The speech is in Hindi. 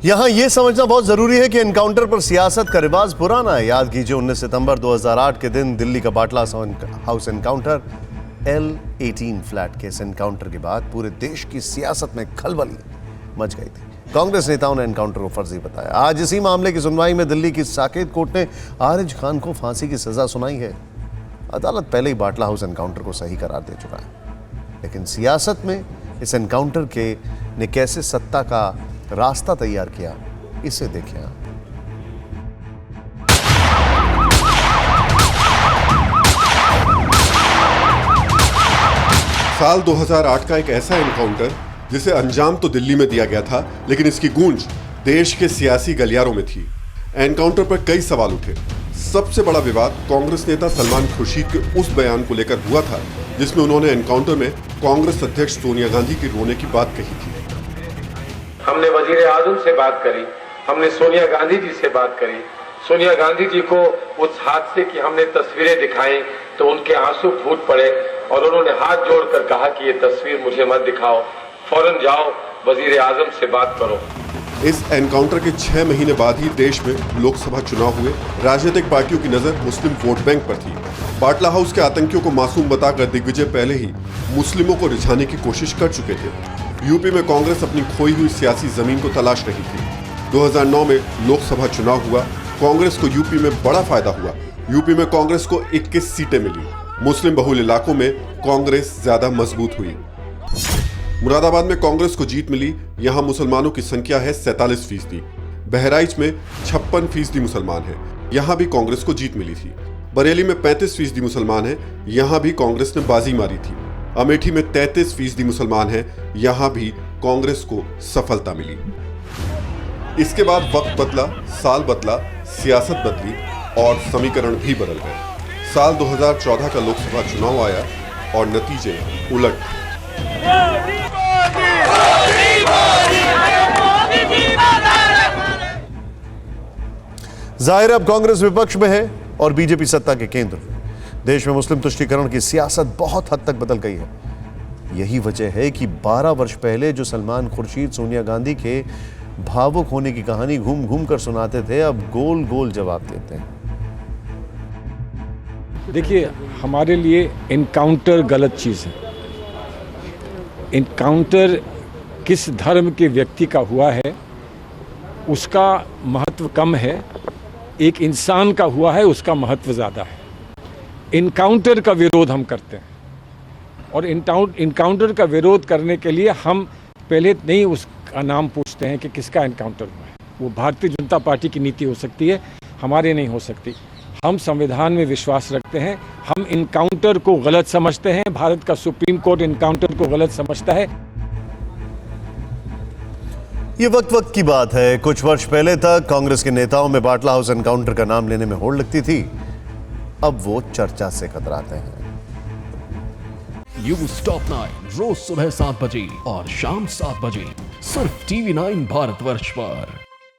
यहां यह समझना बहुत जरूरी है कि एनकाउंटर पर सियासत का रिवाज पुराना है। याद कीजिए 19 सितंबर 2008 के दिन दिल्ली का Batla House encounter, L18 flat case encounter के बाद पूरे देश की सियासत में खलबली मच गई थी। कांग्रेस नेताओं ने एनकाउंटर को फर्जी बताया। आज इसी मामले की सुनवाई में दिल्ली की साकेत कोर्ट ने आरिज खान को फांसी की सजा सुनाई है। अदालत पहले ही बाटला हाउस एनकाउंटर को सही करार दे चुका है, लेकिन सियासत में इस एनकाउंटर के ने कैसे सत्ता का रास्ता तैयार किया, इसे देखें आप। साल 2008 का एक ऐसा एनकाउंटर जिसे अंजाम तो दिल्ली में दिया गया था, लेकिन इसकी गूंज देश के सियासी गलियारों में थी। एनकाउंटर पर कई सवाल उठे। सबसे बड़ा विवाद कांग्रेस नेता सलमान खुर्शीद के उस बयान को लेकर हुआ था जिसमें उन्होंने एनकाउंटर में कांग्रेस अध्यक्ष सोनिया गांधी की रोने की बात कही थी। हमने वजीर आजम से बात करी, हमने सोनिया गांधी जी से बात करी। सोनिया गांधी जी को उस हादसे की हमने तस्वीरें दिखाई तो उनके आंसू फूट पड़े और उन्होंने हाथ जोड़कर कहा कि ये तस्वीर मुझे मत दिखाओ, फौरन जाओ वजीर आजम से बात करो। इस एनकाउंटर के 6 महीने बाद ही देश में लोकसभा चुनाव हुए। राजनीतिक पार्टियों की नजर मुस्लिम वोट बैंक पर थी। बाटला हाउस के आतंकियों को मासूम बताकर दिग्विजय पहले ही मुस्लिमों को रिझाने की कोशिश कर चुके थे। यूपी में कांग्रेस अपनी खोई हुई सियासी जमीन को तलाश रही थी। 2009 में लोकसभा चुनाव हुआ। कांग्रेस को यूपी में बड़ा फायदा हुआ। यूपी में कांग्रेस को 21 सीटें मिली। मुस्लिम बहुल इलाकों में कांग्रेस ज्यादा मजबूत हुई। मुरादाबाद में कांग्रेस को जीत मिली। यहाँ मुसलमानों की संख्या है 47%। बहराइच में 56% मुसलमान हैं। यहाँ भी कांग्रेस को जीत मिली थी। बरेली में 35% मुसलमान हैं। यहाँ भी कांग्रेस ने बाजी मारी थी। अमेठी में 33% मुसलमान हैं। यहाँ भी कांग्रेस को सफलता मिली। इसके बाद वक्त बदला, साल बदला, सियासत बदली और समीकरण भी बदल गए। साल 2014 का लोकसभा चुनाव आया और नतीजे उलट। जाहिर अब कांग्रेस विपक्ष में है और बीजेपी सत्ता के केंद्र। देश में मुस्लिम तुष्टीकरण की सियासत बहुत हद तक बदल गई है। यही वजह है कि 12 वर्ष पहले जो सलमान खुर्शीद सोनिया गांधी के भावुक होने की कहानी घूम घूम कर सुनाते थे, अब गोल गोल जवाब देते हैं। देखिए, हमारे लिए इनकाउंटर गलत चीज़ है। इनकाउंटर किस धर्म के व्यक्ति का हुआ है उसका महत्व कम है, एक इंसान का हुआ है उसका महत्व ज़्यादा है। इनकाउंटर का विरोध हम करते हैं और इनकाउंटर का विरोध करने के लिए हम पहले नहीं उसका नाम पूछते हैं कि किसका इनकाउंटर हुआ है। वो भारतीय जनता पार्टी की नीति हो सकती है, हमारे नहीं हो सकती। हम संविधान में विश्वास रखते हैं। हम इनकाउंटर को गलत समझते हैं। भारत का सुप्रीम कोर्ट इनकाउंटर को गलत समझता है। ये वक्त की बात है। कुछ वर्ष पहले तक कांग्रेस के नेताओं में बाटला हाउस एनकाउंटर का नाम लेने में होड़ लगती थी। अब वो चर्चा से कतराते हैं। न्यूज़ टॉप 9 रोज सुबह 7 बजे और शाम 7 बजे सिर्फ TV9 भारतवर्ष पर।